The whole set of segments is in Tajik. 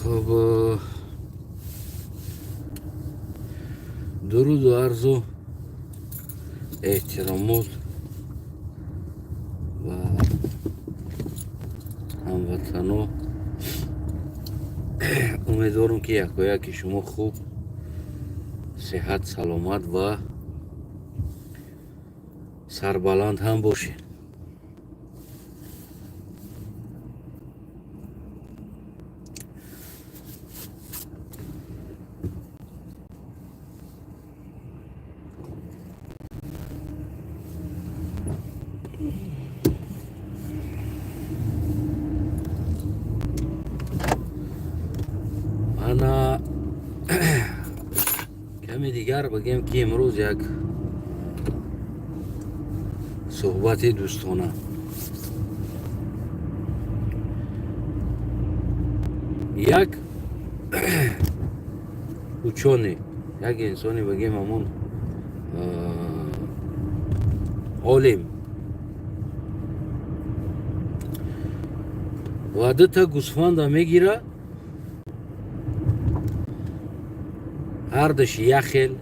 خب درود و عرض و احترامات و هموطنان. امیدوارم که یکی شما خوب، صحت، سلامت و سربلند هم باشین. انا کمی دیگر بگیم که امروز یک صحبت دوستانه یک ученый، یک انسانی بگیم همون عالم و دو تا گوسفند میگیره، هر دش یک خیل،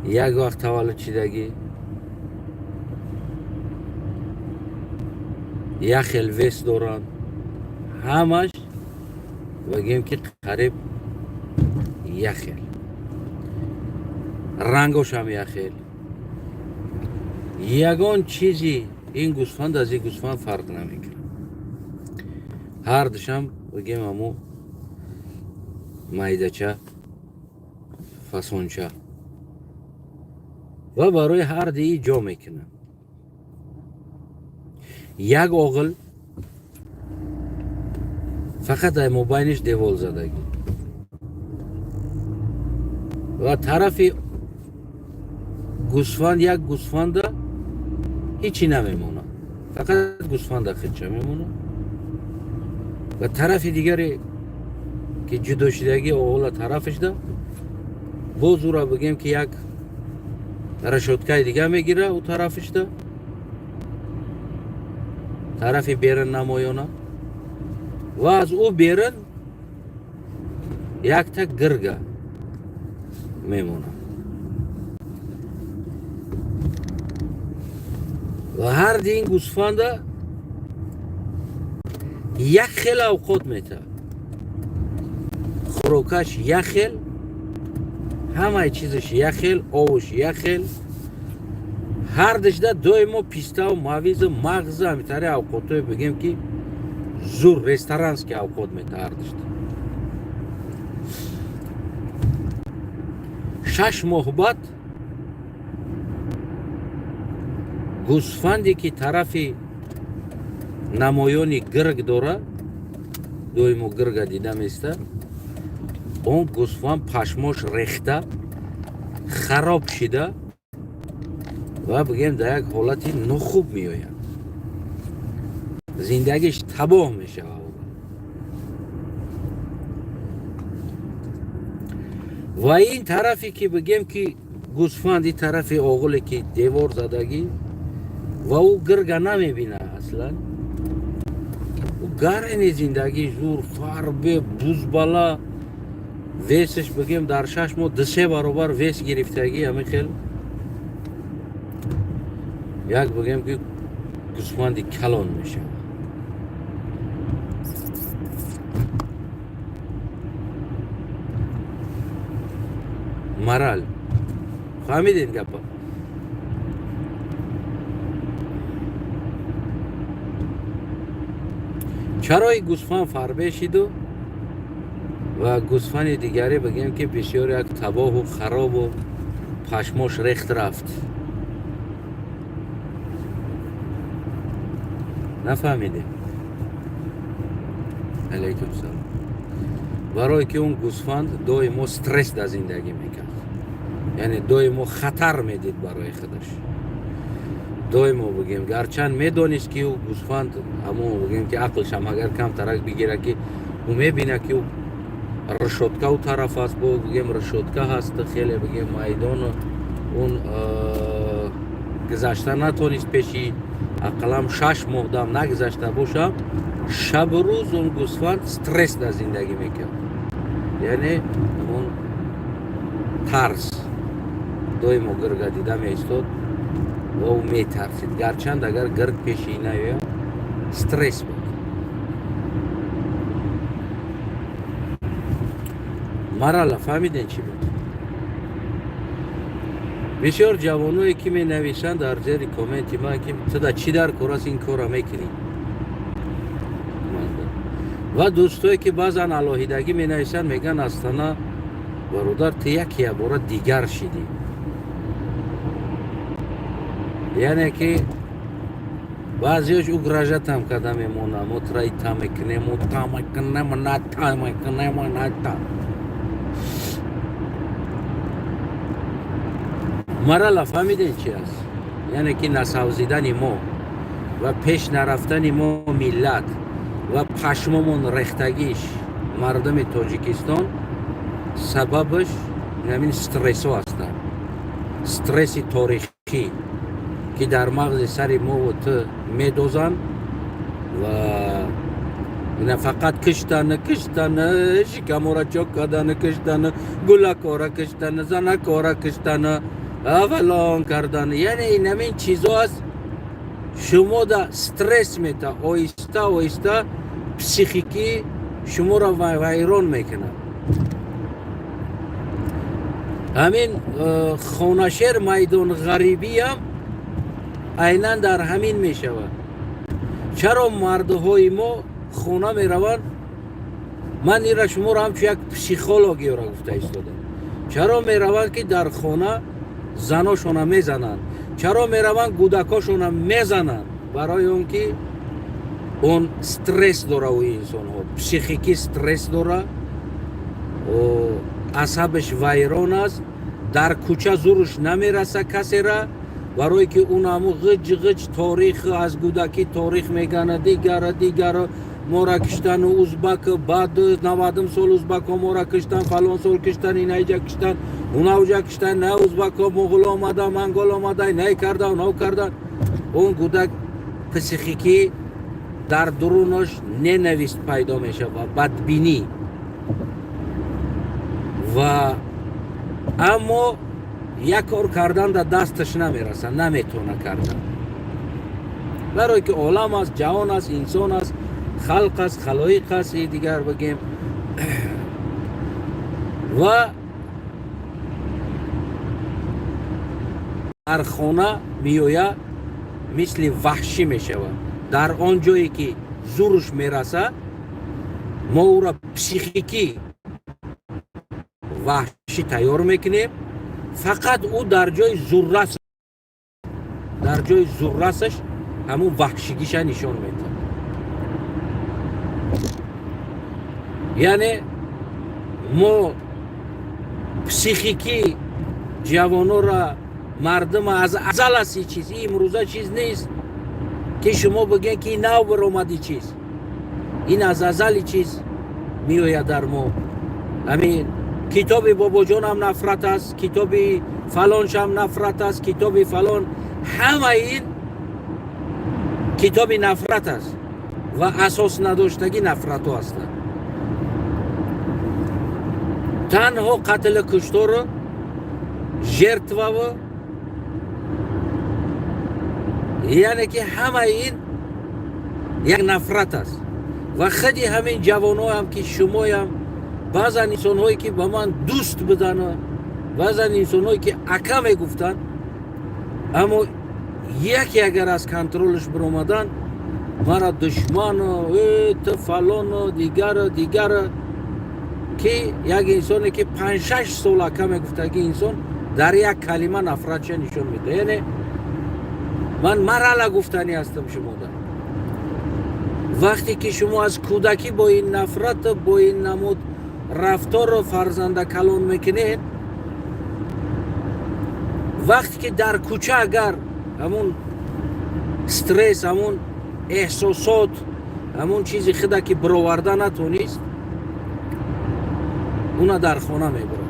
یک وقت تولد شدگی، یک خیل ویس دارن، همش بگیم که قریب یک خیل، رنگش هم یک خیل. یگان چیزی این گوسفند از این گوسفند فرق نمیکنه، هر دشم بگیم همون майдача، фасонча و برای هر دی جا میکنن. یک عاقل فقط در مابینش دیوال زدگی و طرف گوسفند یک گوسفند هیچی نمیمونه، فقط گوسفند خودش میمونه و طرف دیگری که جدا شدگی اولا طرفش ده باز او را بگیم که یک رشدکای دیگه میگیره او طرفش ده، طرف بیرن نمایانه و از او بیرن یک تا گرگه میمونه و هر دین گوسفند یک خیل اوقات میته، خوراکش یک خیل، همه چیزش یک خیل، آوش یک خیل، هر دشته دویمو پیسته و مویز و مغز همیتره اوقاتوی بگیم که زور رستورانس که اوقات میته هر دشته. 6 ماه بعد گوسفندی که طرف نمایانی گرگ داره، دویمو گرگ دیده میسته، اون گوسفند پشماش ریخته خراب شده و بگیم در یک حالتی نخوب میآید، زندگیش تباه میشه. و این طرفی که بگیم که گوسفند، این طرف عاقلی که دیوار زدگی و او گرگ نمیبینه اصلا، او گرن زندگی زور فربه بوزبالا ویسش بگیم در 6 ماه 2-3 برابر ویس گرفتگی همه خیل، یک بگیم که گوسفند کلان میشه. مرال فهمیدین گپا؟ چرا این گوسفند فربه شد و گوسفند دیگری بگیم که بسیار یک تباه و خراب و پشماش ریخت رفت؟ نفهمیده؟ علیکم سلام. برای که اون گوسفند دائما استرس در زندگی میکرد، یعنی دائما خطر میدید برای خودش، دائما بگیم گرچند میدونست که او گوسفند همون بگیم که عقلش هم اگر کم ترک بگیره که او میبینه که او رشدکه او طرف است، با بگیم رشدکه هست خیلی بگیم میدان اون گذشته نتونست پیشی اقلام 6 ماه دام نگذشته باشه، شب و روز اون گوسفند استرس در زندگی میکرد، یعنی اون ترس دویمو گرگا دیده میستود و او میترسید، گرچند اگر گرگ پیشی نیاید استرس بود. مرحله فهمیدین چی بود؟ بسیار جوانایی که می نویسند در زیر کامنتی ما که تو چی در کراس این کارا میکنی، و دوستایی که بعضا علاهیدگی می نویسند میگن اصلا برادر تو یکی بار دیگر شدی، یعنی که بعضیش اگراجت هم کده میمونه، مطرعی تا میکنه نتا. مرحله فهمیدین چی است؟ یعنی که نسوزیدن ما و پیش نرفتن ما ملت و پشممون رختگیش مردم تاجیکستان سببش همین استرس ها هستند. استرس تاریخی که در مغز سر ما و تو میدوزن و اینا فقط کشتن شکمورا چوک کردن، کشتن گلکارا کشتن، زنکارا کشتن، اولان کردن، یعنی این همین چیزا است شما دا استرس میته، آیسته آیسته پسیخیکی شما را ویران میکنه. همین خانشهر میدان غریبی هم عیناً در همین میشود. چرا مردهای ما خانه میروند؟ من این را شما را هم یک پسیخولوگی را گفته ایستادم. چرا میروند که در خانه زناشون میزنند؟ چرا میروند کودکاشون میزنند؟ برای اون که اون استرس داره و انسان ها پسیخیکی استرس داره و عصبش ویران است، در کوچه زورش نمیرسه کسی را، برای که اون همو غج تاریخ از کودکی تاریخ میگنه، دیگر ما را کشتن ازبک، بعد 90 سال ازبک ها ما را کشتن، فلان سال کشتن، این ایجا کشتن، اون اوجا کشتن، نه ازبک ها مغول آمده، منگول آمده، نه کردن، اون کردن. اون کودک پسیخیکی در درونش ننویست پیدا میشه و بدبینی و اما یک کار کردن در دستش نمیرسه، نمیتونه کردن، برای که عالم است، جهان است، انسان است، خلق است، خلایق است، دیگر بگیم و در خانه میویه مثل وحشی میشود. در آن جایی که زورش میرسه ما او را پسیخیکی وحشی تیار میکنیم، فقط او در جای زوررس، در جای زوررسش همون وحشیگیش نشان میده. یعنی ما پسیخیکی جوانو را مردم از ازل است چیز، این امروزه چیز نیست که شما بگین که این نو برآمدی چیز، این از ازل چیز میآید در ما. همین کتاب بابا جان هم نفرت است، کتاب فلانش هم نفرت است، کتاب فلان، همه این کتاب نفرت است و اساس نداشتگی نفرت ها هستند. تنها قتل کشتار ژرتوا و یعنی که همه این یک نفرت است و خیلی همین جوانو هم که شما هم بعضا انسان هایی که با من دوست بدن، بعضا انسان هایی که اکا میگفتن، اما یکی اگر از کنترلش برآمدن مرا دشمن و فلان و دیگر که یک انسانی که 5-6 سال اکا میگفته که انسان در یک کلمه نفرتش نشون میده. یعنی من مرحله گفتنی هستم شما در وقتی که شما از کودکی با این نفرت، با این نمود رفتار و فرزنده کلان میکنید، وقتی که در کوچه اگر همون استرس، همون احساسات، همون چیزی خدا که برآورده نتونیست، اونا در خانه میبرن،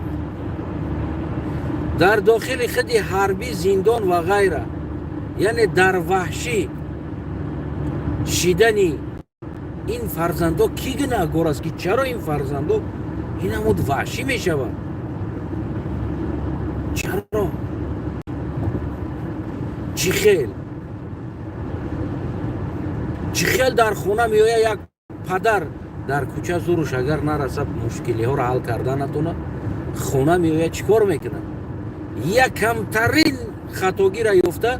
در داخل خودی حربی، زندان و غیره. یعنی در وحشی شیدنی این فرزندو کی گناهگار است که چرا این فرزندو این همون وحشی میشوند؟ چرا؟ چی خیل در خونه میآید یک پدر در کوچه زورش اگر نرسد مشکلی ها را حل کرده نتونه خونه میآید چیکار میکنه؟ یک کمترین خطاگی را یافته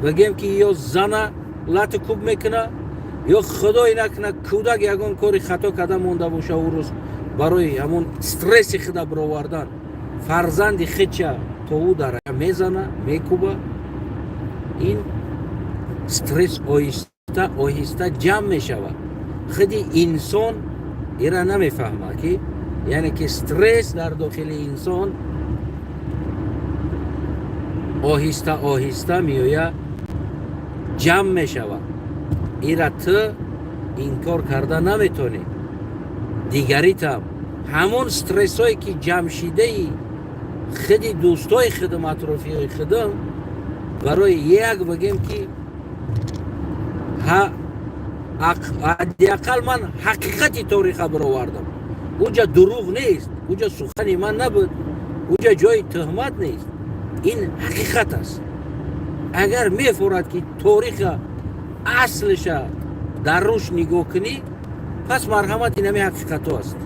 بگیم که یا زن لط کوب میکنه یا خدای نکنه کودک یگان کاری خطا کرده مونده باشه او روز برای همون استرس خود برآوردن فرزند خودش تا او در میزنه میکوبه. این استرس آهسته جمع میشود. خودی انسان ایرا نمیفهمه که یعنی که استرس در داخل انسان آهسته میآید جمع میشود. ایرا تو این کار کرده نمیتونی. دیگریت هم همون استرس هایی که جمع شده ای خودی دوستای خودم اطرافی های خودم برای یک بگیم که حداقل من حقیقتی تاریخ برآوردم. اونجا دروغ نیست، اونجا سخنی من نبود، اونجا جای تهمت نیست. این حقیقت است. اگر میفورد که تاریخ اصلش در روش نگاه کنی پس مرحمت این همه حقیقت است.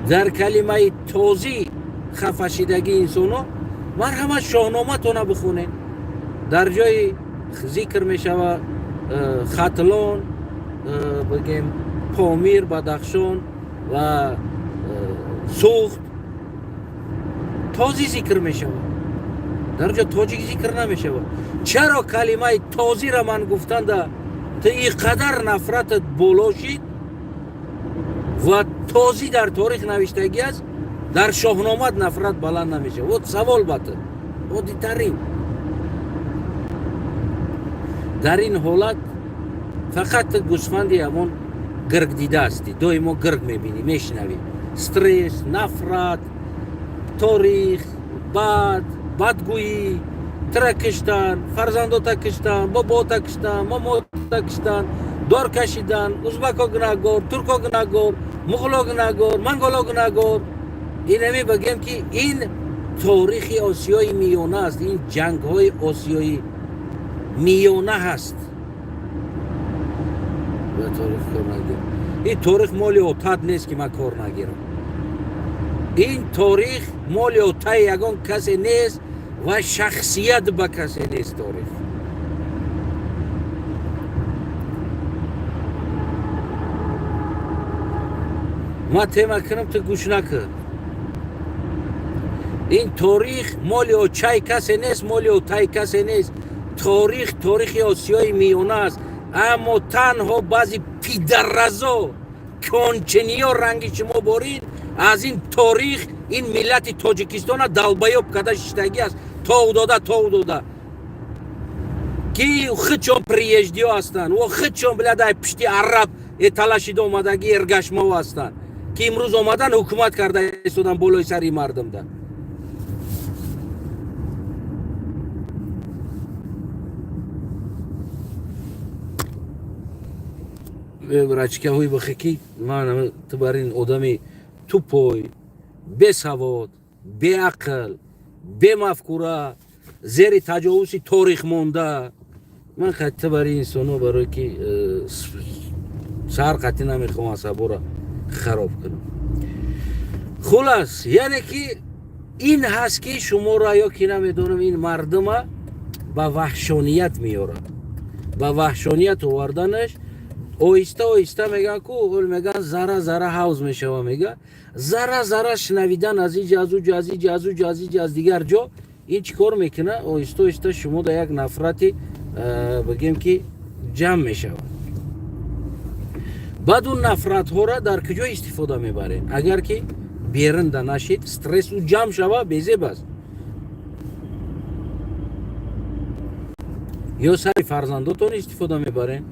در کلمه توضیح خفشیدگی انسانو مرحمت شاهنامه تونه بخونین. در جای ذکر میشود ختلان بگیم پامیر بدخشان و سوخت تازی ذکر میشود. در جا تاجیک ذکر نمیشود. چرا کلمه تازی را من گفتند تا اینقدر نفرتت بالا شید و تازی در تاریخ نوشتگی است در شاهنامه نفرت بلند نمیشه؟ و سوال بده عادی ترین. در این حالت فقط گوسفندی همون گرگ دیده استی. دائما گرگ میبینی میشنوی استرس، نفرت، تاریخ، بدگویی، ترکشتن، فرزندو تکشتن، بابا تکشتن، ماما تکشتن، دار کشیدن، ازبکا گناهگار، ترکا گناهگار، مغلا گناهگار، منگولا گناهگار. این همی بگیم که این تاریخ آسیای میانه است. این جنگ های آسیای میانه هست. این تاریخ مالی اوتاد نیست که من کار نگیرم. این تاریخ مالی اوتاد یگان کسی نیست و شخصیت به کسی نیست. تاریخ ما تیمه کنم تو گوش نکن. این تاریخ مالی اوچای کسی نیست، مالی اوتای کسی نیست. تاریخ آسیای میانه است. اما تنها بعضی پیدرزا کنچنی ها رنگی شما بارین از این تاریخ این ملت تاجیکستان دلبایاب کده شدگی است. تا داده که خودشان پریجدی ها هستند و خودشان بلده پشتی عرب تلاشیده آمدگی ارگشما ها هستند که امروز آمدن حکومت کرده ایستادن بالای سری مردم ده. برچکه های بخیکی من تبارین آدمی توپای به سواد به عقل به مفکوره زیر تجاوزی تاریخ مونده من خطه برای انسانو برای که سر قطعی نمیخوام عصبا را خراب کنم. خلاص یعنی که این هست که شما را یا که نمیدونم این مردم به وحشانیت میاره. به وحشانیت آوردنش آهسته میگن که میگن ذره حوض میشه. میگه ذره شنویدن از اینجا از دیگر جا این چیکار میکنه؟ آهسته شما در یک نفرتی بگیم که جمع میشه. بعد اون نفرت ها را در کجا استفاده میبرین؟ اگر که بیرنده نشید استرس و جمع شوه بیزه بس یا سری فرزنداتون استفاده میبرین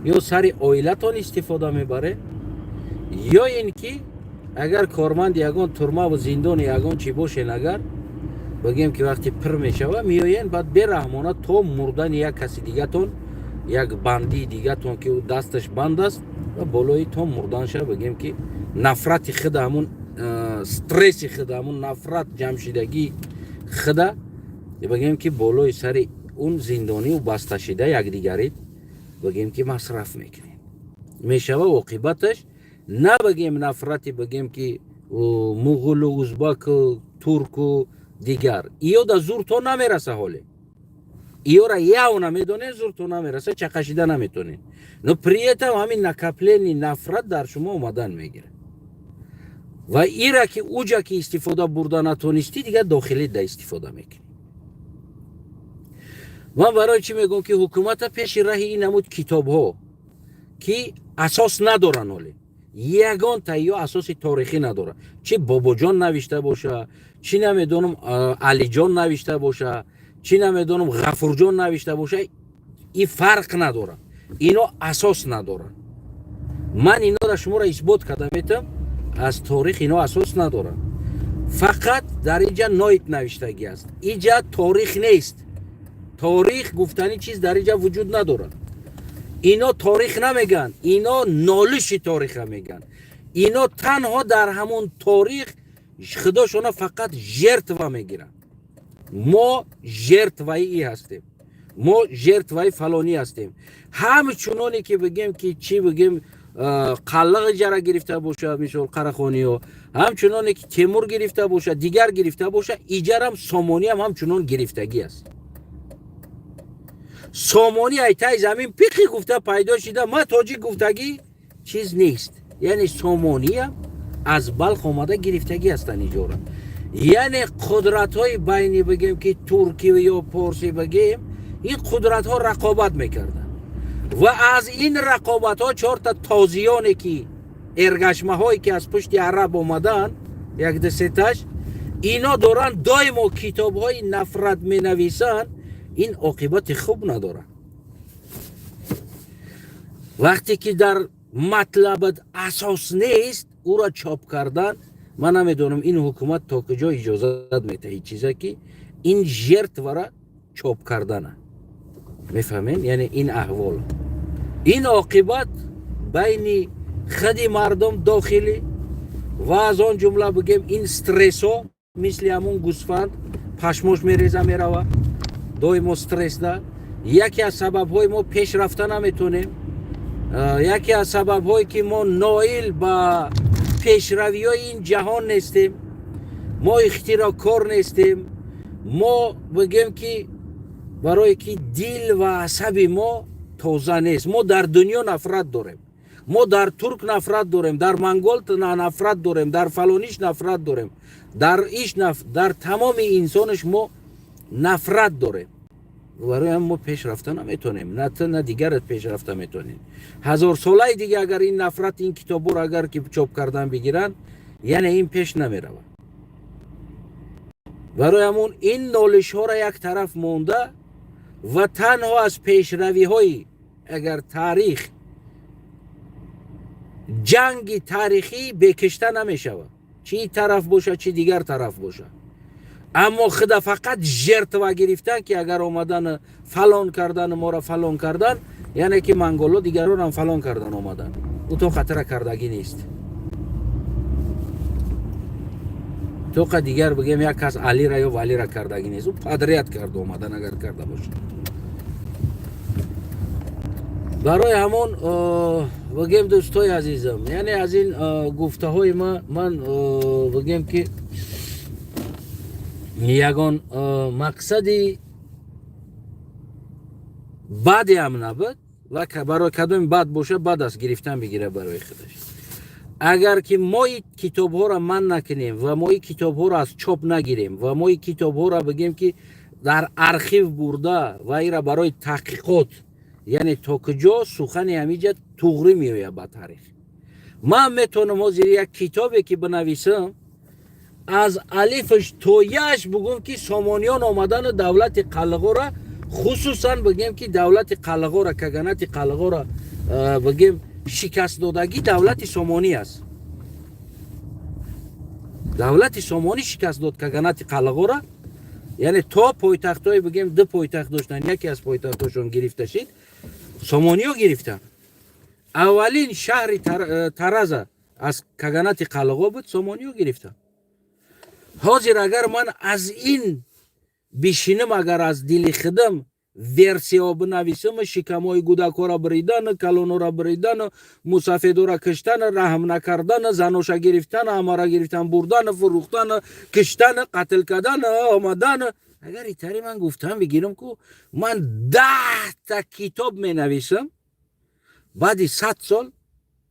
یا سری آیلتون استفاده میبره یا اینکه اگر کارمند یگان ترمه و زندان یگان چی باشین اگر بگیم که وقتی پر میشوه میاین بعد برحمانه تا مردن یک کسی دیگه تون یک بندی دیگه تون که دستش بند است و بالای تو مردانشه بگیم که نفرت خود همون استرس خود همون نفرت جمشیدگی خود بگیم که بالای سر اون زندانی و بسته شده یک دیگری بگیم که مصرف میکنیم میشه و عاقبتش نه بگیم نفرتی بگیم که مغول و ازبک و ترک و دیگر ایو دا زور تو نمیرسه حالی ایو را یاو نمیدونه زور تو نمیرسه چکشیده نمیتونه نو پریت هم همین نکپلینی نفرت در شما اومدن میگیره و ای را که اوجا که استفاده برده نتونستی دیگه داخلی دا استفاده میکنی من برای چی میگم که حکومت پیش راه این نمود کتاب ها که اساس ندارن حالی یگان تاییا اساس تاریخی نداره چی بابا جان نوشته باشه چی نمیدونم علی جان نوشته باشه چی نمیدونم غفور جان نوشته باشه این فرق نداره اینا اساس ندارن من اینا را شما را اثبات کردم میتونم از تاریخ اینا اساس ندارن فقط در اینجا نایت نوشتگی است اینجا تاریخ نیست تاریخ گفتنی چیز در اینجا وجود نداره اینا تاریخ نمیگن اینا نالش تاریخ میگن اینا تنها در همون تاریخ خداشونا فقط ژرتوا میگیرن ما ژرتوایی هستیم ما ژرتوای فلانی هستیم همچنانی که بگیم که چی بگیم قلق جرا گرفته باشه مثل قراخانی و همچنانی که تیمور گرفته باشه دیگر گرفته باشه ایجرم سامانی هم همچنان گرفتگی است سامانی ایتای زمین پیقی گفته پیدا شده ما تاجیک گفتگی چیز نیست یعنی سامانی هم از بلخ آمده گرفتگی هستن اینجا یعنی قدرت های بینی بگیم که ترکی و یا پارسی بگیم این قدرت ها رقابت میکردن و از این رقابت ها 4 تا تازیانی که ارگشمه هایی که از پشت عرب آمدن یک دستش اینا دارن دائما کتاب های نفرت می نویسن این عاقبت خوب نداره وقتی که در مطلب اساس نیست او را چاپ کردن من نمیدونم این حکومت تا کجا اجازت میده هیچ چیزی که این ژرت ورا چاپ کردنه میفهمین یعنی این احوال این عاقبت بین خودی مردم داخلی و از آن جمله بگیم این استرس ها مثل همون گوسفند پشماش میریزه میروه دویم استرس ده یکی از سبب های ما پیش رفته نمیتونیم یکی از سبب هایی که ما نائل به پیشروی های این جهان نیستیم ما اختراعکار نیستیم ما بگیم که برای که دل و عصب ما تازه نیست ما در دنیا نفرت داریم ما در ترک نفرت داریم در منگول نفرت داریم در فلانیش نفرت داریم در تمام انسانش ما نفرت داریم برای هم ما پیش رفته نمیتونیم نه دیگرت پیش رفته میتونیم 1000 ساله دیگه اگر این نفرت این کتابو را اگر که چاپ کردن بگیرن یعنی این پیش نمیره برای همون این نالش ها را یک طرف مونده و تنها از پیشروی های اگر تاریخ جنگ تاریخی بکشته نمیشه چی طرف باشه چی دیگر طرف باشه اما خدا فقط ژرتوا گرفتن که اگر اومدن فلان کردن ما را فلان کردن یعنی که منگولو دیگران هم فلان کردن اومدن او تو خطر کردگی نیست تو که دیگر بگیم یک کس علی را یا ولی را کردگی نیست او پدریت کرده اومدن اگر کرده باشه برای همون بگیم دوستای عزیزم یعنی از این گفته های من بگیم که یگان مقصدی بعدی هم نبود و برای کدوم بد باشه بد است گرفتن بگیره برای خودش اگر که ما این کتاب ها را من نکنیم و ما این کتاب ها را از چاپ نگیریم و ما این کتاب ها را بگیم که در ارخیو برده و این را برای تحقیقات یعنی تا کجا سخن همیجا توغری میوید با تاریخ من میتونم از یک کتابی که بنویسم از الفش تا یش بگم که سامانیان آمدن دولت قلغو را خصوصا بگیم که دولت قلغو را کگنت قلغو را بگیم شکست دادگی دولت سامانی است دولت سامانی شکست داد کگنت قلغو را یعنی تا پایتخت های بگیم 2 پایتخت داشتن یکی از پایتختاشون گرفته شد сомониё гирифтанд. аввалин шаҳри тараза аз каганати қалғо буд, сомониё гирифтанд. ҳозир агар ман аз ин бишинам, агар аз дили худам версияҳо бинависам, шикамҳои кӯдакҳоро биридан, калонҳоро биридан, мусафедҳоро киштан, раҳм накардан, заноша гирифтан, амара гирифтан, бурдан, фурӯхтан, киштан, қатл кардан, омадан, агар итари ман гуфтам бигирам ку ман 10 та китоб менависам, баъди 100 сол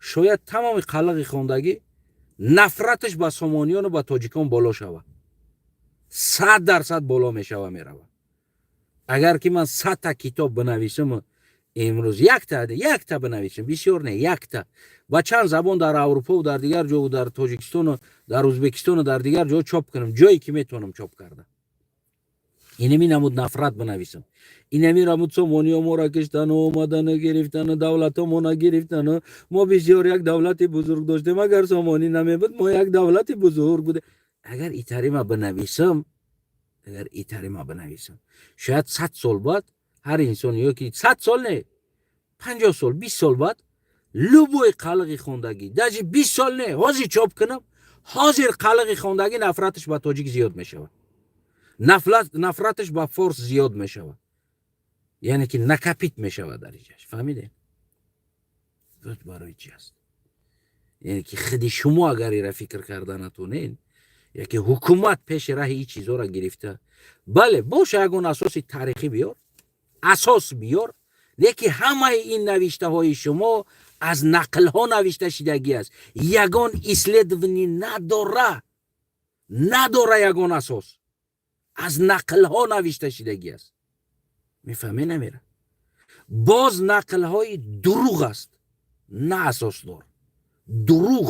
шояд тамоми қалғи хондагӣ нафраташ ба сомониёну ба тоҷикон боло шава, 100% боло мешава мерава. агар ки ман 100 та китоб бинависам имрӯз, якта бинависам, бисёр не, якта ба чанд забон дар Аврупо, дар дигар ҷо, дар Тоҷикистону, дар Ӯзбекистону, дар дигар ҷо чоп кунам, ҷое ки метавонам чоп карда. инами намуд нафрат бинависам, инами намуд сомониё моро киштану, омадану, гирифтану, давлатомона гирифтану, мо бисёр як давлати бузург доштем, агар сомонӣ намебуд мо як давлати бузург буде. агар итарима бинависам, шояд 100 сол баъд ҳар инсон, ёки 100 сол не, 50 сол, 20 сол баъд любой қалғи хондагӣ, даже 20 сол не, ҳозир чоп кунам, ҳозир қалғи хондагӣ нафраташ ба тоҷик зиёд мешавад, нафраташ ба форс зиёд мешавад, яъне ки накапит мешавад дариҷаш. фаҳмидем? гӯт барои чӣ аст? яъне ки худи шумо агар ира фикр карда натонен, яке ҳукумат пеши раҳи ин чизҳоро гирифта, бале боша ягон асоси таърихӣ биёр, асос биёр, леки ҳамаи ин навиштаҳои шумо аз нақлҳо навишта шидагӣ аст, ягон исследованӣ надора, ягон асос, аз нақлҳо навишта шидагӣ аст. мефаҳме намера? боз нақлҳои дурӯғ аст, на асосдор, дурӯғ,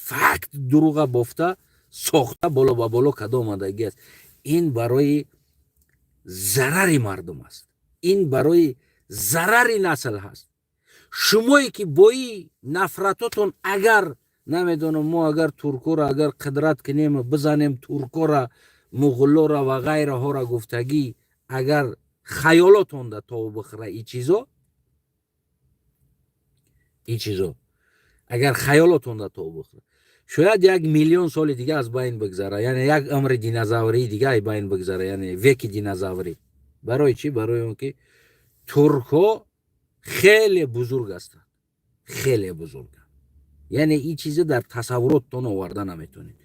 факт дурӯға бофта сохта боло ба боло када омадагӣ аст. ин барои зарари мардум аст, ин барои зарари насл ҳаст. шумое ки бо ин нафратотон, агар намедонам мо агар туркора агар қудрат кунем, бизанем туркора, муғуллора ва ғайраҳора гуфтагӣ, агар хаёлотонда то бихӯра ин чизо, агар хаёлотонда то бихӯра, шояд 1 миллион соли дига аз байн бигзара, яъне як умри динозаврии дига аз байн бигзара, яъне веки динозаврӣ. барои чӣ? барои он ки туркҳо хеле бузург ҳастанд, хеле бузурганд, яъне ин чиза дар тасаввуроттон оварда наметонед.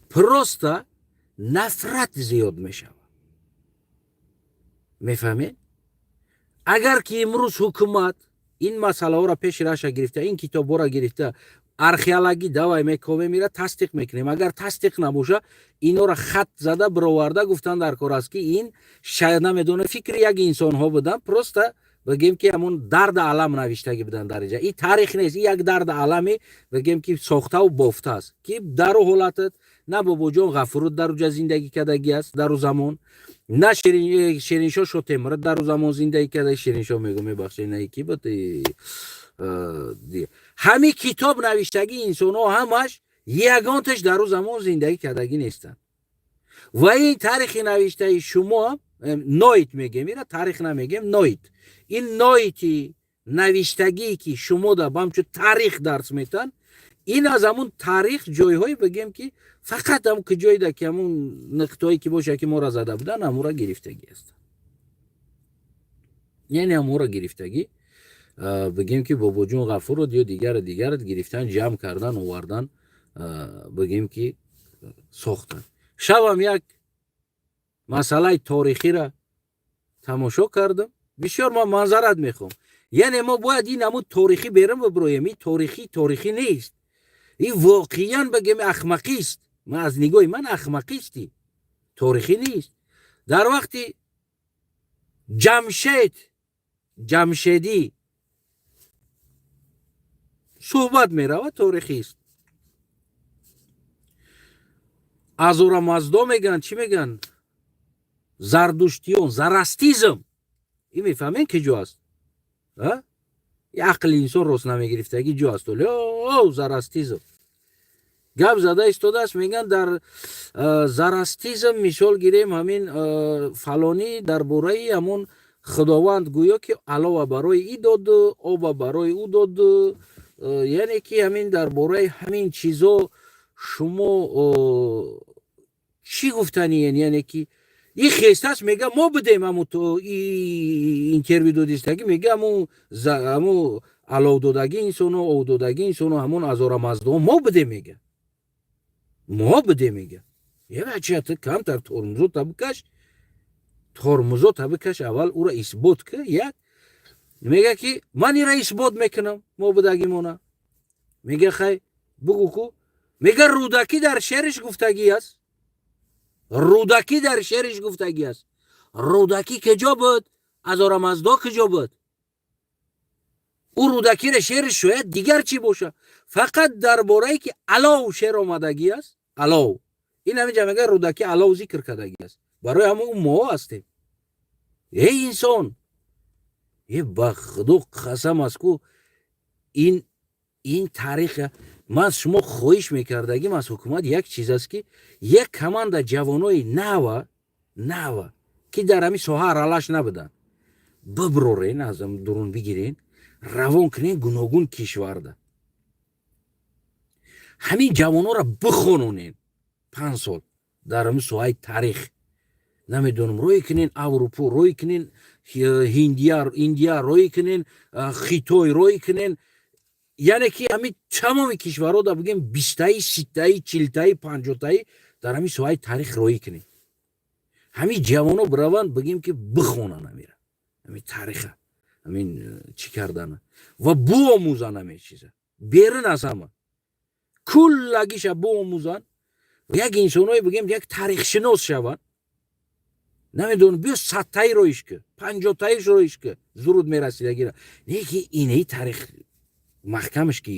просто нафрат зиёд мешавад. мефаҳмед? агар ки имрӯз ҳукумат ин масъалаҳоро пеши раша гирифта, ин китобҳоро гирифта, археологӣ давай мекове мира тасдиқ мекунем, агар тасдиқ набоша инора хат зада бироварда гуфтан дар кор аст ки ин шаяд намедонам фикри як инсонҳо буданд, просто бигем ки ҳамон дарда алам навиштагӣ буданд дар инҷа. ин таърих нест, ин як дарда аламе бигем ки сохтаву бофтааст, ки дару ҳолатат на бобоҷон ғафурут дар уҷа зиндагӣ кардагӣ аст дару замон, на шириншоҳ шотемир дару замон зиндагӣ кардаги, шириншоҳ мегӯ мебахшед, на ки буд ҳами китоб навиштаги инсонҳо ҳамаш ягонташ дару замон зиндагӣ кардагӣ нестанд. ва ин таърихи навиштаи шумо ноит мегем, ира таърих намегем, ноит, ин ноити навиштагие ки шумо да бамчун таърих дарс метан, ин аз ҳамун таърих ҷойҳое бигем ки фақат ҳам ки ҷойда ки ҳамун нуқтаҳое ки боша ки моро зада будан ҳамонро гирифтагӣ аст, яъне ҳамонро гирифтагӣ бигем ки бобоҷон ғафурат ё дигарат гирифтан, ҷамъ кардан, овардан, бигем ки сохтан. шабам як масъалаи торихиро тамошо кардам, бисёр ман манзарат мехоҳам, яъне мо бояд ин ҳамун торихӣ берун бибироем. ин торихӣ нест, ин воқеан бигем ахмақист, ман аз нигоҳи ман ахмақисти торихӣ нест. дар вақти ҷамшедӣ суҳбат меравад, торихист. азорамаздо меган, чӣ меган, зардуштиён, зарастизм, ин мефаҳмен ки ҷо аст? ақли инсон рост намегирифтагӣ ҷо аст. зарастизм гап зада истодааст, меган дар зарастизм мисол гирем, ҳамин фалонӣ дар бораи ҳамон خداوند گویا که علاوه برای ای داد، آب برای او داد. یعنی که همین درباره همین چیزا شما چی گفتنی؟ یعنی که این خیسته است میگه ما بدیم، همون تو این اینترویو دادیستگی میگه همون علاو دادگی انسان و او دادگی انسان و همون ازار مزده ما بده میگه، ما بده میگه. یه بچه کمتر ترمزو بکش اول او را اثبات که یک میگه که من این را اثبات میکنم ما بدگی مونه. میگه خیلی بگو کو. میگه رودکی در شعرش گفتگی است، رودکی در شعرش گفتگی است. رودکی کجا بود؟ ازار مزدا کجا بود؟ او رودکی را شعرش شاید دیگر چی باشه، فقط درباره که علاو شعر آمدگی است. علاو این همینجا میگه رودکی علاو ذکر کردگی است، برای همون ما هستیم. ای انسان، یه بخدو قسم است کو این تاریخ من شما خواهش میکردگیم از حکومت یک چیز است که یک کماند جوانای نوه که در همی ساحه رلاش نبودن ببرورین، از هم درون بگیرین، روان کنین گوناگون کشورده. همین جوانو را بخونونین 5 سال در همی ساحه تاریخ. نمیدونم روی کنین اروپا، روی کنین ایندیا، روی کنین خیتوی، روی کنین، یعنی که همین تمام کشورها دا بگیم 20 تایی 30 تایی 40 تایی 50 تایی در همین ساحه تاریخ روی کنین. همین جوانو بروان بگیم که بخونن همین تاریخ، همین چی کردن و بو آموزن، همین چیزه بیرن از همه کلگیش بو آموزن و یک انسانوی بگیم یک تاریخ شناس شون. نمیدونم بیا 100 تایی رویش که 50 تایش رویش که زرود میرسیدگی را نه که اینه تاریخ محکمش که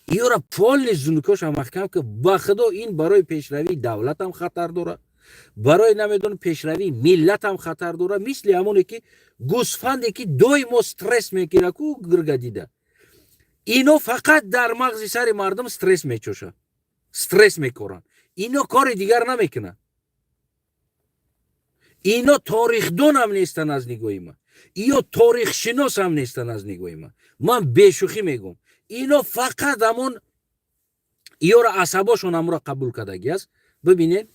ایورا پول زونکاش هم محکم که بخدا این برای پیشروی دولت هم خطر داره، برای نمیدونم پیشروی ملت هم خطر داره. مثل همونه که گوسفندی که دوی ما استرس میگیره کو گرگدیده، اینو فقط در مغز سر مردم استرس میچوشه، استرس میکورن، اینو کار دیگر نمیکنه. اینا تاریخ دون هم نیستن از نگاه من، یا تاریخ شناس هم نیستن از نگاه من بشوخی میگم. اینا فقط همون ایورا عصباشون هم را قبول کردگی است. ببینید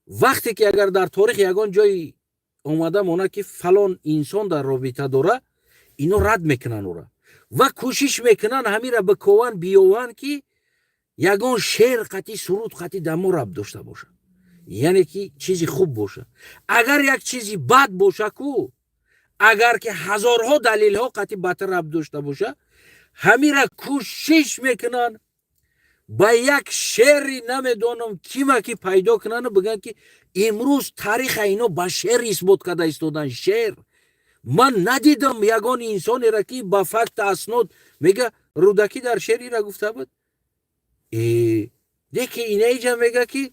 وقتی که اگر در تاریخ یگان جایی اومده مونه که فلان انسان در رابطه داره، اینو رد میکنن او را و کوشش میکنن همین را بکوان بیوان که یگان شعر قطعی سرود قطعی دمو رب داشته باشه، یعنی که چیزی خوب باشه. اگر یک چیزی بد باشه کو، اگر که هزارها دلیل ها قطعی بد رب داشته باشه، همین را کوشش میکنن با یک شعری نمیدونم کیما کی پیدا کنن و بگن که امروز تاریخ اینو با شعر اثبات کرده ایستادن. شعر من ندیدم یگان انسانی را که با فکت اسناد میگه رودکی در شعری را گفته بود. دیگه اینه ایجا میگه که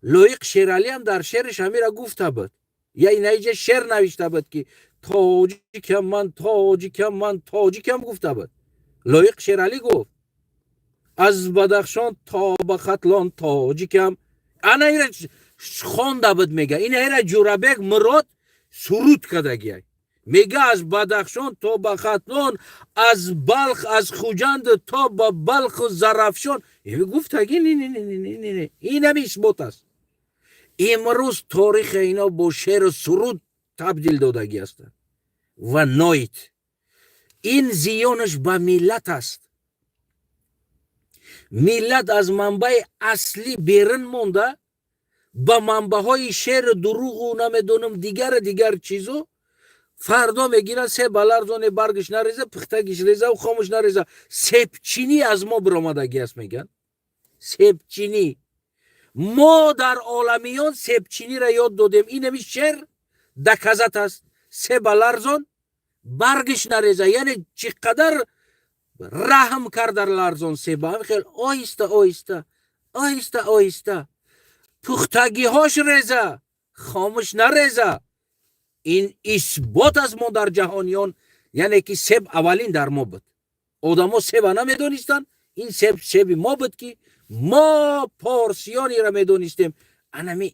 لایق شیرالی هم در شعرش همین را گفته بود، یا اینه ایجا شعر نوشته بود که تاجیکم من گفته بود. لایق شیرالی گفت از بدخشان تا به ختلان تاجیکم. انا ایره خونده بود، میگه این ایره جورابک مراد سرود کدگی، میگه از بدخشان تا به ختلان، از بلخ از خوجند تا به بلخ و زرفشان. گفتگی نه این هم اثبات است. امروز تاریخ اینا با شعر و سرود تبدیل دادگی است و نایت این زیانش به ملت است. ملت از منبع اصلی بیرون مونده، با منبع های شعر دروغ و نمیدونم دیگر چیزو فردا میگیرن. سه بلرزون برگش نریزه، پختگیش ریزه و خاموش نریزه. سپچینی از ما برآمدگی است میگن. سپچینی ما در عالمیان سپچینی را یاد دادیم. این همی شعر دکزت است. سه بلرزون برگش نریزه، یعنی چقدر رحم کرد در لرزان سیبا، خیلی آهسته پختگی هاش ریزه، خاموش نریزه. این اثبات از ما در جهانیان، یعنی که سیب اولین در ما بود. آدم ها سیب نمیدونستن، این سیب ما بود که ما پارسیانی را میدونستیم.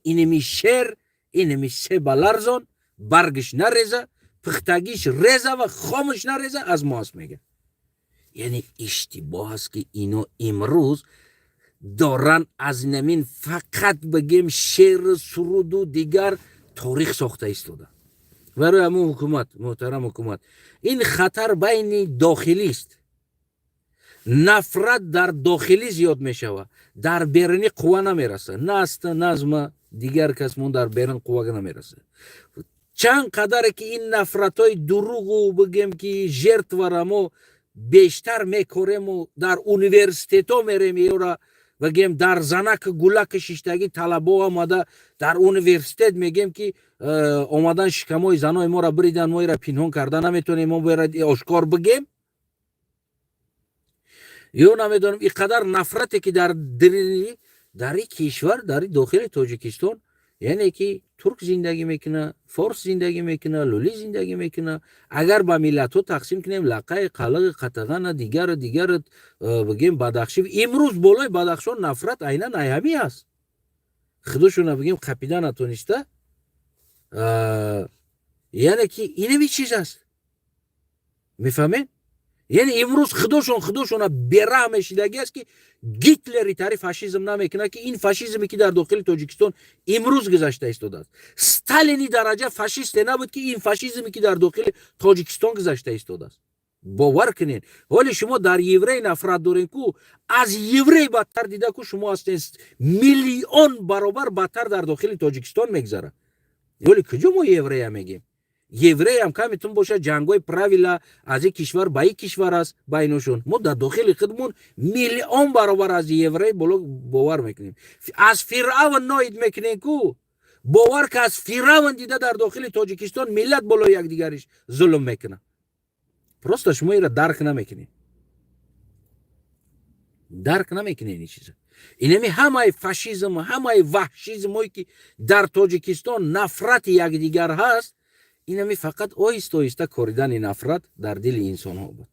اینمی شعر، اینمی سیب لرزان برگش نریزه، پختگیش رزه و خامش نرزه از ماست میگه. یعنی اشتباه است که اینو امروز دارن از نمین فقط بگیم شعر سرود و دیگر تاریخ ساخته ایستاده. برای همون حکومت، محترم حکومت، این خطر بین داخلی است. نفرت در داخلی زیاد می شود، در بیرونی قوه نمیرسه. نه است نظم دیگر کس مون در بیرون قوه نمیرسه. چند قدر که این نفرت های دروغ و بگیم که جرت و رمو بیشتر میکوریم و در اونیورسیتت ها میریم یا بگیم در زنک گلک شیشتگی طلبا آمده در اونیورسیتت میگیم که آمدن شکمای زنای ما را بریدن، ما را پنهان کردن، نمیتونیم ما باید آشکار بگیم. یا نمیدونم این قدر نفرتی که در این کشور، در داخل تاجیکستان، یعنی که ترک زندگی میکنه، فارس زندگی میکنه، لولی زندگی میکنه. اگر با ملت ها تقسیم کنیم لقای قلق قطغان دیگر بگیم بدخشی، امروز بالای بدخشان نفرت عینا نیهمی است. خودشون بگیم قپیدن نتونسته. یعنی که اینه چیز است، میفهمین؟ یعنی امروز خودشون بیرحم شدگی است که گیتلری تعریف فاشیسم نمیکنه که این فاشیسمی که در داخل تاجیکستان امروز گذشته ایستاده است. استالینی درجه فاشیست نبود که این فاشیسمی که در داخل تاجیکستان گذشته ایستاده است. باور کنین. ولی شما در یوری نفرت دارین که از یوری بدتر دیده که شما هستین میلیون برابر بدتر در داخل تاجیکستان میگذره. ولی کجا ما یوری هم میگیم؟ یوری هم کمیتون باشه جنگای پراویلا از این کشور به این کشور است بینشون. ما در داخل خودمون میلیون برابر از یوری باور میکنیم. از فرعون ناید میکنیم که باور که از فرعون دیده در داخل تاجیکستان ملت بالا یک دیگرش ظلم میکنه. پروستا شما ایرا درک نمیکنید. درک نمیکنید این چیزا. اینمی همه فاشیسم، همه وحشیسم هایی که در تاجیکستان نفرت یک دیگر هست، اینمی فقط آهسته کاریدن نفرت در دل انسان ها بود.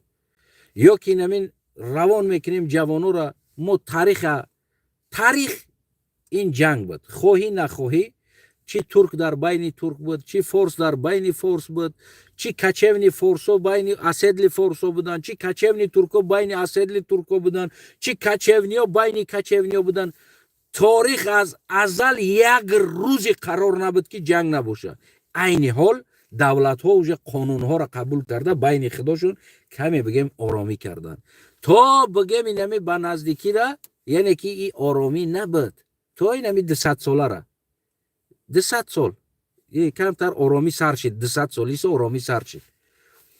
یا که اینمی روان میکنیم جوانو را. ما تاریخ این جنگ بود، خواهی نخواهی، چی ترک در بین ترک بود، چی فارس در بین فارس بود، چی کچیونی فارسو بین اسدلی فارسو بودن، چی کچیونی ترکو بین اسدلی ترکو بودن، چی کچیونیا بین کچیونیا بودن. تاریخ از ازل یک روزی قرار نبود که جنگ نباشه. عین حال دولت ها اوج قانون ها را قبول کرده، بین خودشون کمی بگیم آرامی کردن. تا بگیم اینمی با نزدیکی را، یعنی که این آرامی نبود. تا اینمی 200 ساله را 200 سال کمتر آرامی سر شد. 200 سالیس آرامی سر شد.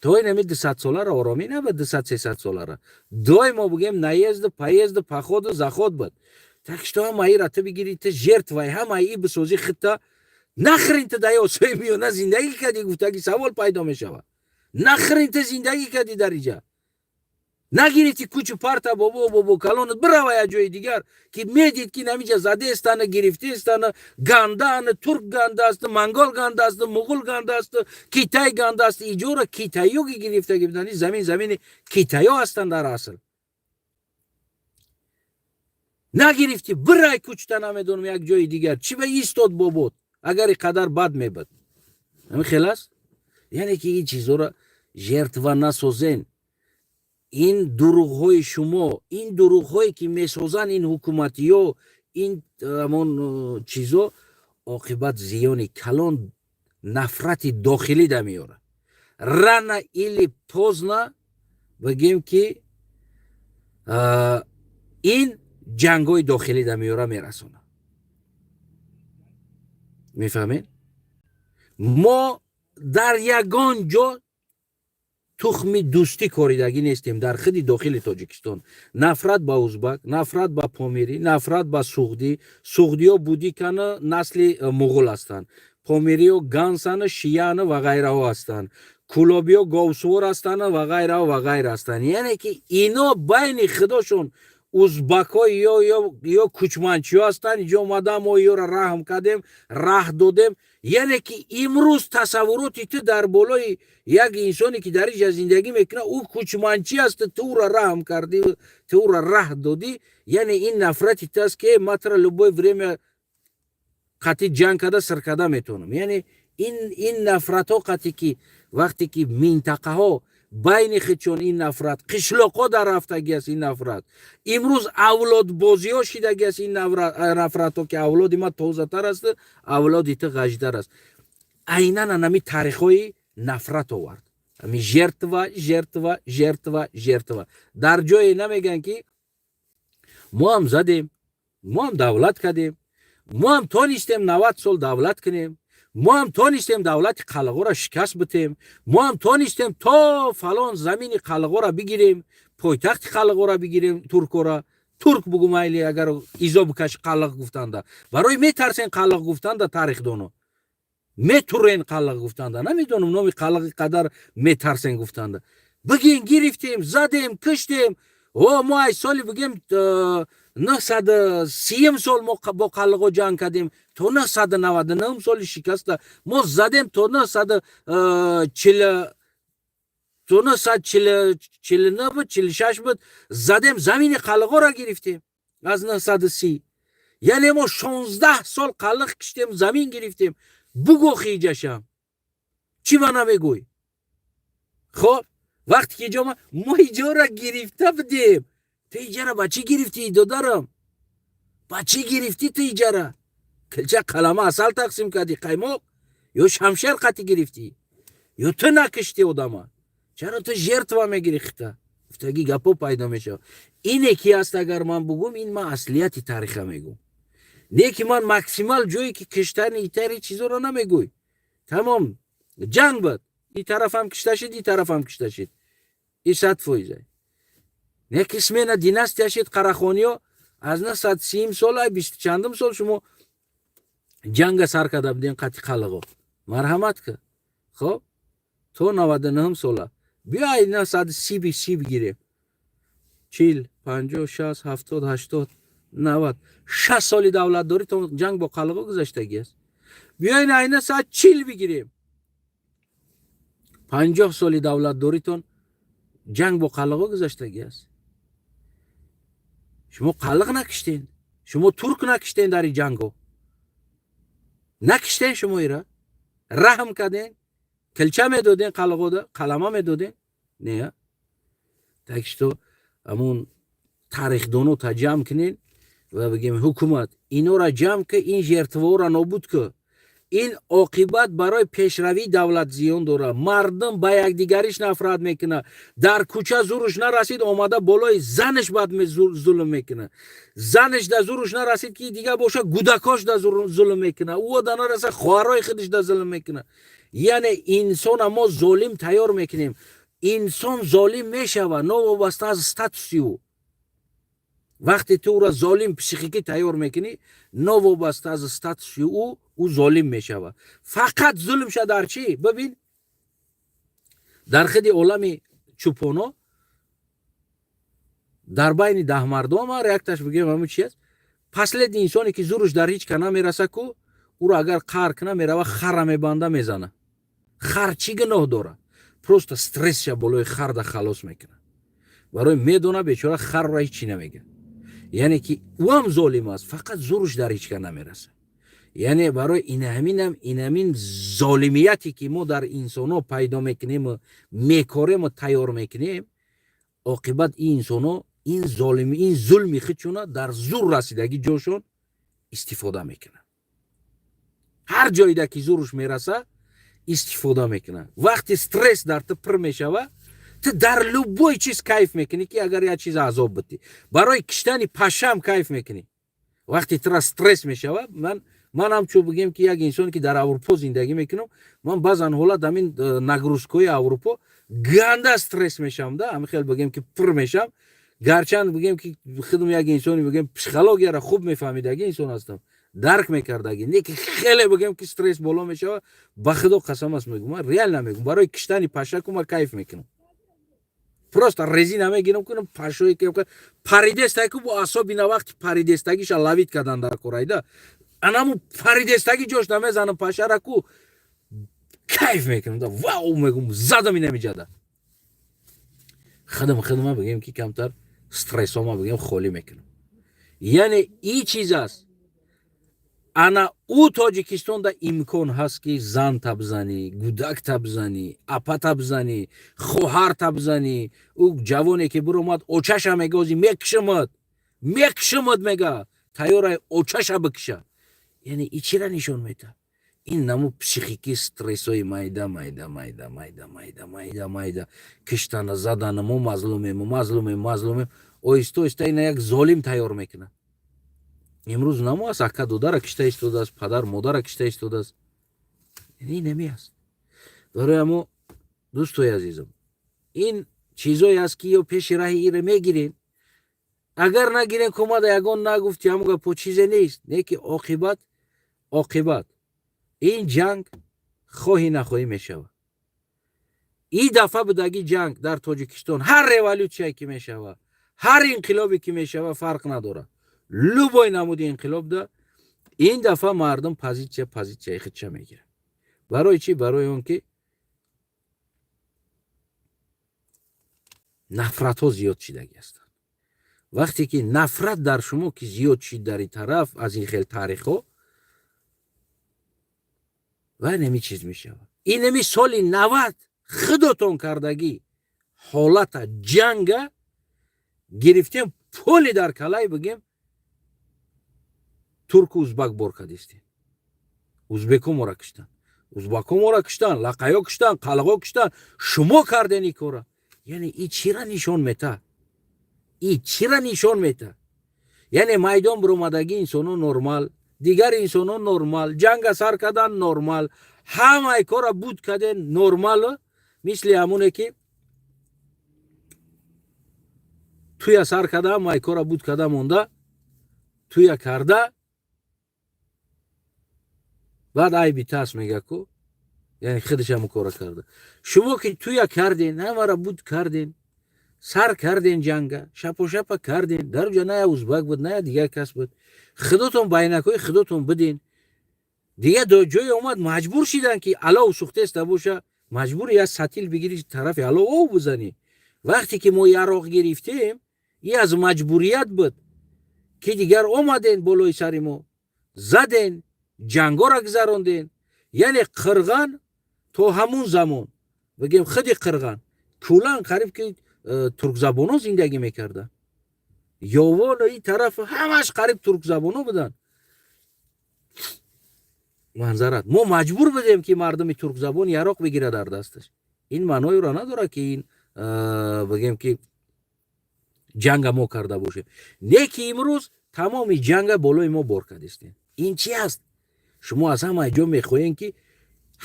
تا اینمی 200 ساله را آرامی نبود. 200-300 ساله را دای ما بگیم نیزد پایزد پخود و زخود بود. تکشتا هم ای را تا بگیری تا جرت وی هم ای بسوزی خطا نخرین تا دای آسوی میونه زندگی کردی. گفته که سوال پیدا می شود. نخرین تا زندگی کردی در اینجا. نگیری تی کوچ پارتا بابا کلونت برای جای دیگر که میدید که نمیجا زده استانه گرفته استانه گندان ترک گنده است، منگول گنده است، مغول گنده است، کیتای گنده است. ایجورا کیتاییو که گرفته گفتنی زمین کیتاییو هستند در اصل. نگرفتی برای کوچتا نمیدونم یک جای دیگر چی به ایستاد بابود اگر قدر بد میبود. همین خلاص. یعنی که این چیزا را جرت و نسازین. این دروغ های شما، این دروغ هایی که میسازن این حکومتی ها، این همون چیزا عاقبت زیانی کلان نفرت داخلی ده میاره. رن ایلی پوزنا بگیم که این جنگ های داخلی ده میاره میرسونه. میفهمین؟ ما در یگان جا تخمی دوستی کاریدگی نیستیم در خود داخل تاجیکستان. نفرت با ازبک، نفرت با پامیری، نفرت با سوغدی ها بودی کنه نسل مغول هستند. پامیری ها گانسان شیعان و غیره ها هستند. کلابی ها گاوسور هستند و غیره هستند. یعنی که اینا بین خودشون ازبک ها یا کوچمانچی ها هستند. اینجا اومدم ما یا را رحم کردیم، راه دادیم. یعنی که امروز تصوراتی تو در بالای یک انسانی که در اینجا زندگی میکنه او کوچمانچی است، تو را رحم کردی، تو را راه دادی. یعنی این نفرتی است که مطرح لبای وریم قطعی جنگ کده سرکده میتونم. یعنی این نفرت ها وقتی که منطقه ها بین خودشون این نفرت قشلاقا در رفتگی است، این نفرت امروز اولاد بازی ها شدگی است، این نفرت ها که اولاد ما تازه تر است، اولاد ایت غجدر است. عیناً نمی تاریخ های نفرت آورد. همی ژرتوا در جای نمیگن که ما هم زدیم، ما هم دولت کردیم، ما هم تانستیم 90 سال دولت کنیم، ما هم تانستیم دولت قلغو را شکست بتیم، ما هم تانستیم تا فلان زمین قلغو را بگیریم، پایتخت قلغو را بگیریم، ترکو را ترک بگو مایلی اگر ایزا بکش قلغ گفتنده برای میترسین قلغ گفتنده تاریخ دونو میتورین قلغ گفتنده نمیدونم نومی قلغ قدر میترسین گفتنده بگین گرفتیم زدیم کشتیم او ما ای سالی بگیم 930 سال ما با قلغو جنگ کردیم تا 999 سال شکسته ما زدیم تا 949 بود 46 بود زدیم زمین قلغو را گرفتیم از 930 یعنی ما 16 سال قلغ کشتیم زمین گرفتیم بگو خیجشم چی ما نمیگوی خب وقتی که جا ما ایجا را گرفته بدیم تو ایجا را با چی گرفتی دادارم با چی گرفتی تو ایجا را کلچه قلمه اصل تقسیم کردی قیماق یا شمشیر قطی گرفتی یا تو نکشتی آدم چرا تو ژرتوا میگرفته افتگی گپا پیدا میشه اینه کی است اگر من بگم این من اصلیت تاریخ میگم نه که من مکسیمال جایی که کشتن ایتری چیزا رو نمیگوی تمام جنگ بود این طرف هم کشته شد این طرف هم کشته شد این 100% نه که اسمه دیناستی شد قراخانیا از 930 سال 20 چندم سال شما جنگ سر کرده بودین قطی قلقو مرحمت که خب تو 99 ساله بیای 930 بگیریم 40 50 60 70 80 90 60 سالی دولت داری تو جنگ با قلقو گذشتگی است بیاین اینه 140 بگیریم 50 سالی دولت داریتون جنگ با قلقو گذشتگی است شما قلق نکشتین شما ترک نکشتین در این جنگو نکشتین شما ایرا رحم کردین کلچه میدادین قلقو دا قلمه میدادین نه تکشتو امون تاریخ دونو تا جمع کنین و بگیم حکومت اینو را جمع که این ژرتوا را نابود که این عاقبت برای پیشروی دولت زیان داره مردم با یکدیگریش نفرت میکنه در کوچه زورش نرسید آمده بالای زنش بعد ظلم میکنه زنش در زورش نرسید که دیگه باشه گودکاش در ظلم میکنه او در نرسه خواهرای خودش در ظلم میکنه یعنی انسان ما ظالم تیار میکنیم انسان ظالم میشوه نوابسته از استاتوسی او وقتی تو را ظالم پسیخیکی تیار میکنی نوابسته از استاتوسی او ظالم میشوه فقط ظلم شد در چی ببین در خود عالم چوپانا در بین 10 مردم را یکتاش بگیم همون چی است پسلید انسانی که زورش در هیچ کنه میرسه که او را اگر قهر کنه میروه خر میبنده میزنه خر چی گناه داره پروست استرس شه بالای خر در خلاص میکنه برای میدونه بیچاره خر را هیچی نمیگه یعنی که او هم ظالم است فقط زورش در هیچ کنه نمیرسه یعنی برای این همین ظالمیتی که ما در انسان ها پیدا میکنیم و میکاریم و تیار میکنیم عاقبت این انسان ها این ظلمی خودشون در زور رسیدگی جاشون استفاده میکنن هر جایی در که زورش میرسه استفاده میکنن وقتی استرس در تو پر میشوه تو در لبوی چیز کیف میکنی که اگر یه چیز عذاب بدی برای کشتن پشم کیف میکنی وقتی تو استرس میشوه من هم چون بگیم که یک انسان که در اروپا زندگی میکنم من بعضن حالت همین نگروسکوی اروپا گنده استرس میشم ده همین خیلی بگیم که پر میشم گرچند بگیم که خودم یک انسانی بگیم پسیکولوژی را خوب میفهمیدگی انسان هستم درک میکردگی نه که خیلی بگیم که استرس بالا میشه به خدا قسم است میگم من ریال نمیگم برای کشتن پشک من کیف میکنم پروست رزی نمیگیرم کنم پشوی که پریدستگی با اعصاب اینا وقت پریدستگیش لاوید کردن در کورایدا انامو پریدستگی جوش نمیزنم پشه را کو کیف میکنم واو میگم زدم این نمیجاده خدمه بگیم که کمتر استرس ما بگیم خالی میکنم یعنی این چیز است ана ӯ тоҷикистонда имкон ҳаст ки зан табзанӣ, гудак табзанӣ, апа табзанӣ, хоҳар табзанӣ. Ӯ ҷавоне ки биромад очаша мегози мекшимад мега тайёрай очаша бикиша. яъне и чира нишон мета? ин намо психики стрессои майда киштана задана мо мазлумем оҳиста оҳиста ина як золим тайёр мекунад. имрӯз намо аст ака додара кишта истодааст, падар модара кишта истодааст. инаме аст. барои амо дӯстои азизам, ин чизое аст ки ё пеши раҳи ире мегирем. агар нагирем кумада ягон нагуфти ҳамон гапо чизе нест. не ки оқибат ин ҷанг хоҳӣ нахоҳӣ мешавад. ин дафъа будагӣ ҷанг дар тоҷикистон ҳар революсияе ки мешавад, ҳар инқилобе ки мешавад фарқ надорад. любой намуди инқилобда ин дафъа мардум позитсияи худша мегирад. барои чӣ? барои он ки нафратҳо зиёд шидагӣ ҳастанд. вақте ки нафрат дар шумо ки зиёд шид дар ин тараф аз ин хел таърихҳо ва нами чиз мешавад. инами соли 90 худотон кардагӣ ҳолата ҷанга гирифтем пули дар калай бигем турку узбак бор кадистем. узбеко мора киштанд, узбако мора киштанд, лақайо киштанд, қалғо киштанд. шумо карден ин кора. яъне и чира нишон мета? яъне майдон биромадагӣ инсонон нормал, дигар инсонон нормал, ҷанга сар кадан нормал, ҳамаи кора буд каден нормал. мисли ҳамоне ки туя сар када ҳамаи кора буд када монда, туя карда баъд айби тас мега ку, яъне худаш ҳамон кора карда. шумо ки туя карден, ҳамара буд карден, сар карден ҷанга, шапошапа карден. дар ҷо на я узбак буд, на я дигар кас буд. худотон байнакҳои худотон биден. дига ҷое омад маҷбур шидан ки алов сухтеста боша, маҷбури я сатил бигири тарафи алов ов бизанӣ. вақте ки мо яроқ гирифтем, и аз маҷбурият буд ки дигар омаден болои сари мо, заден, ҷангора гузаронден. яъне қирған то ҳамун замон бигем худи қирған кулан қариб ки туркзабоно зиндагӣ мекарда. ёвон и тараф ҳамаш қариб туркзабоно буданд. манзарат мо маҷбур будем ки мардуми туркзабон яроқ бигирад дар дасташ. ин маъноеро надорад ки ин бигем ки ҷанга мо карда бошем. не ки имрӯз тамоми ҷанга болои мо бор кардистем. ин чи аст? шумо аз ҳамаи ҷо мехоҳем ки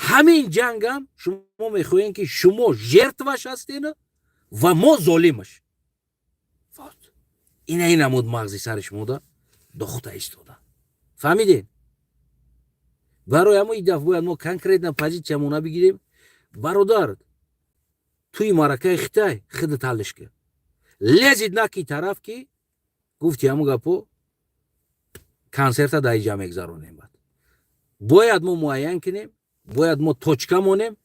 ҳамин ҷангам шумо мехоҳем ки шумо жертваш ҳастен ва мо золимаш. ина ин намуд мағзи сари шумода дохта истода. фаҳмидем? барои ҳамои дафъ бояд мо конкретна позитсиямона бигирем. бародар, туи маъракаи хитай худ талиш кард. лезид наки тараф ки гуфти ҳамон гапо консерта дар иҷа мегзаронем. бояд мо муайян кунем, бояд мо точка монем.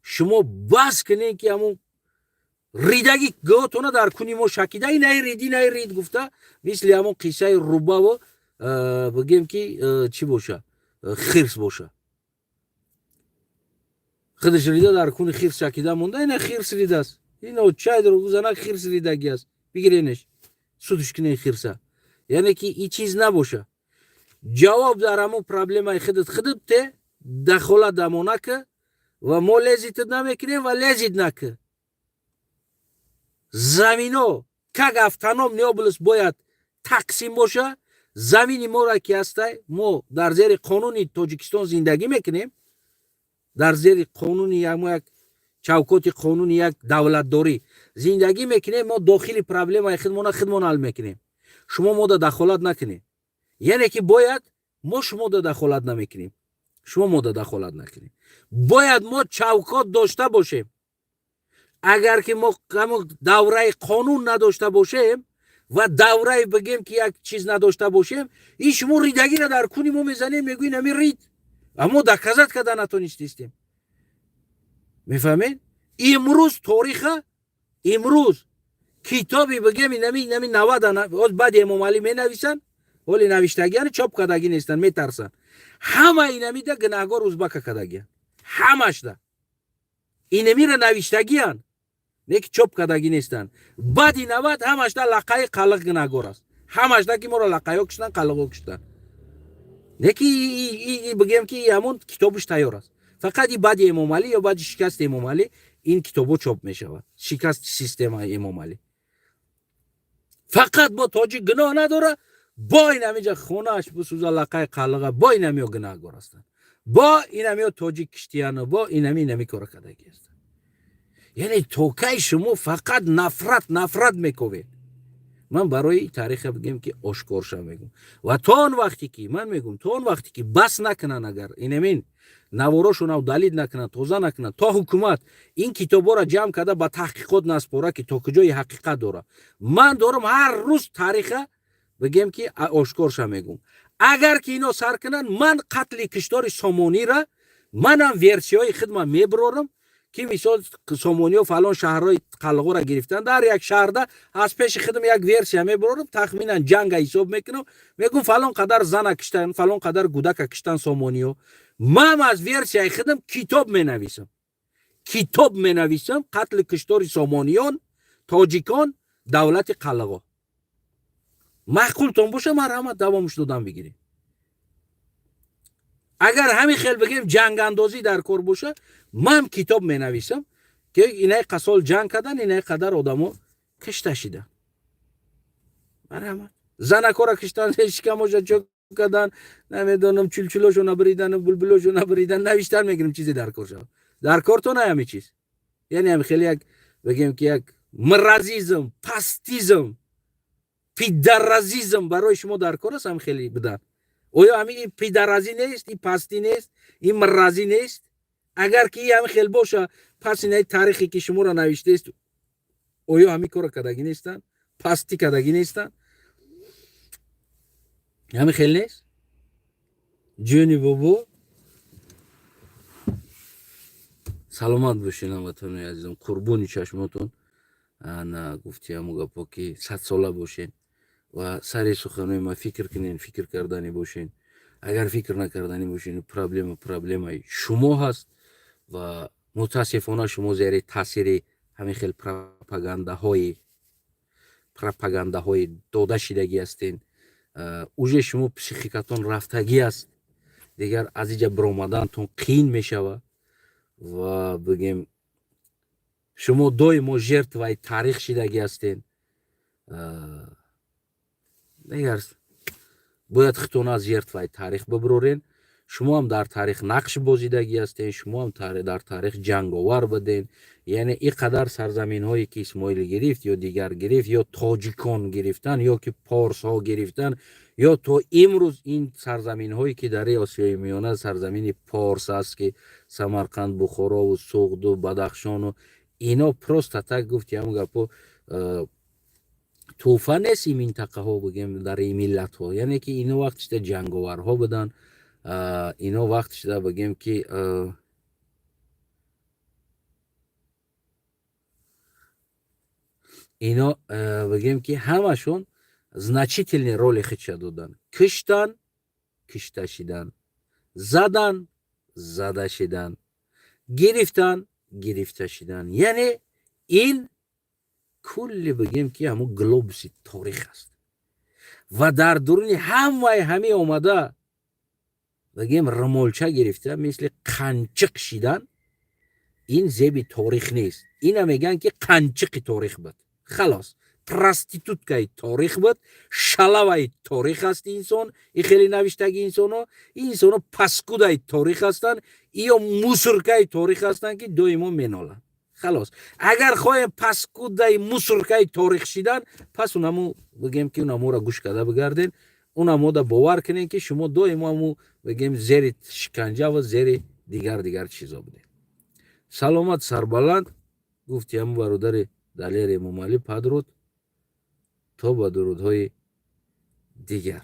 шумо бас кунем ки ҳамон ридаги гоҳотона дар куни мо шакида инай рид гуфта, мисли ҳамон қиссаи рубаво бигем ки чӣ боша, хирс боша. худаш рида дар куни хирс шакида монда, ина хирс ридаст. ино чайдро гузана хирс ридаги аст. бигиренеш судуш кунен хирса. яъне ки и чиз набоша. ҷавоб дар ҳамон проблемаи худат те дахолат дамонака ва мо лезитат намекунем ва лезит нака. замино как автоном необласт бояд тақсим боша. замини моро ки ҳастай мо дар зери қонуни тоҷикистон зиндагӣ мекунем, дар зери қонуни як чавкоти қонуни як давлатдорӣ зиндагӣ мекунем. мо дохили проблемаи худмона ҳал мекунем. шумо мода дахолат накунем. яъне ки бояд мо шумода дахолат намекунем. шумо мода дахолат накунем. бояд мо чавкот дошта бошем. агар ки мо давраи қонун надошта бошем ва давраи бигем ки як чиз надошта бошем, и шумо ридагиро дар куни мо мезанем, мегӯем ами рид, аммо доказат карда натонистистем. мефаҳмед? имрӯз ториха, имрӯз китоби бигем инами 90 баъди Эмом Алӣ менависанд. ولی نوشتگیان چاپ کردگی نیستن میترسن همه اینمی ده گناهگار ازبک کردگی همش ده اینمی را نوشتگیان نه که چاپ کردگی نیستن بعد این نواد همش ده لقای قلق گناهگار است همش ده که ما را لقایو کشتن قلقو کشتن نه که بگیم که همون کتابش تیار است فقط بعد امام علی یا بعد شکست امام علی این کتابو چاپ می شود شکست سیستم امام علی فقط با تاجیک گناه نداره با این همیجا خونهش بسوزه لقای قلقه با این همیو گناهگار هستن با این همیو تاجیک کشتیانو با این همی کار کردگی هستن یعنی توکای شما فقط نفرت میکنید من برای تاریخ بگم که آشکارشم میگم و تا اون وقتی که من میگم تا اون وقتی که بس نکنن اگر اینمین نواراشون او دلیل نکنن توزه نکنن تا حکومت این کتابا را جمع کرده با تحقیقات نسپاره که تا کجای حقیقت داره من دارم هر روز تاریخ بگم که آشکارشم میگم اگر که اینا سر کنن من قتل کشتار سامونی را منم ورسیای خودم میبرارم که مثال سامونی و فلان شهرهای قلقو را گرفتن در یک شهر ده از پیش خودم یک ورسیا میبرارم تخمینا جنگ حساب میکنم میگم فلان قدر زن کشتن فلان قدر کودک کشتن سامونیو من از ورسیای خودم کتاب مینویسم قتل کشتار سامونیان تاجیکان دولت قلقو معقولتون باشه مرحمت دوامش دادن بگیریم اگر همین خیلی بگیم جنگ اندازی در کار باشه من کتاب می نویسم که اینای قسال جنگ کردن اینای قدر آدمو کشته شدن مرحمت زنکا را کشتن شکماشو چوک کردن نمیدونم چلچلاشو نبریدن بلبلاشو نبریدن نوشتن میگیریم چیزی در کار شد در کار تو نه همین چیز یعنی هم خیلی یک بگیم که یک مرزیزم پستیزم پیدرازیزم برای شما در کار است هم خیلی بدن اویا همین این پیدرازی نیست این پستی نیست این مرزی نیست اگر که این همین خیلی باشه پس این تاریخی که شما را نوشته است اویا همین کار کردگی نیستن پستی کردگی نیستن همین خیلی نیست جونی بابو سلامت باشین همتون عزیزم قربونی چشماتون انا گفتی همو گپا که 100 ساله باشین و سر سخنهای ما فکر کنین فکر کردنی باشین اگر فکر نکردنی باشین پرابلم شما هست و متاسفانه شما زیر تاثیر همین خیلی پروپاگانداهای داده شدگی هستین اوج شما پسیخیکتون رفتگی است دیگر از اینجا برآمدنتون قین میشوه و بگیم شما دوی ژرتوی تاریخ شدگی هستین دیگر باید خودتون از ژرتوی تاریخ ببرورین شما هم در تاریخ نقش بازیدگی هستین شما هم در تاریخ جنگاور بدین یعنی این قدر سرزمین هایی که اسماعیل گرفت یا دیگر گرفت یا تاجیکان گرفتن یا که پارس ها گرفتن یا تا امروز این سرزمین هایی که در آسیای میانه سرزمین پارس است که سمرقند بخارا و سوغد و بدخشان و اینا پروست تک گفتی همون گپو توفه نیست این منطقه ها بگیم در این ملت ها یعنی که اینا وقت شده جنگاور ها بدن اینا وقت شده بگیم که اینا بگیم که همشون значительный роли خودشو دادن کشتن کشته شدن زدن زده شدن گرفتن گرفته شدن یعنی این کلی بگیم که همون گلوبوس تاریخ است و در درون همه اومده بگیم رمالچه گرفته مثل قنچق شدن این زیب تاریخ نیست اینا میگن که قنچق تاریخ بود خلاص پراستیتوتکای تاریخ بود شلوای تاریخ است انسان این خیلی نوشتگی انسانو پسکودای تاریخ هستن یا موسرکای تاریخ هستن که دویما مینالن خلاص اگر خواهیم پسکودای موسرکای تاریخ شدن پس اونمو بگیم که اونمو را گوش کرده بگردین اونمو دا باور کنین که شما دویما بگیم زیر شکنجه و زیر دیگر چیزا بودین سلامت سربلند گفتی همو برادر دلیر امام علی پدرود تا با درودهای دیگر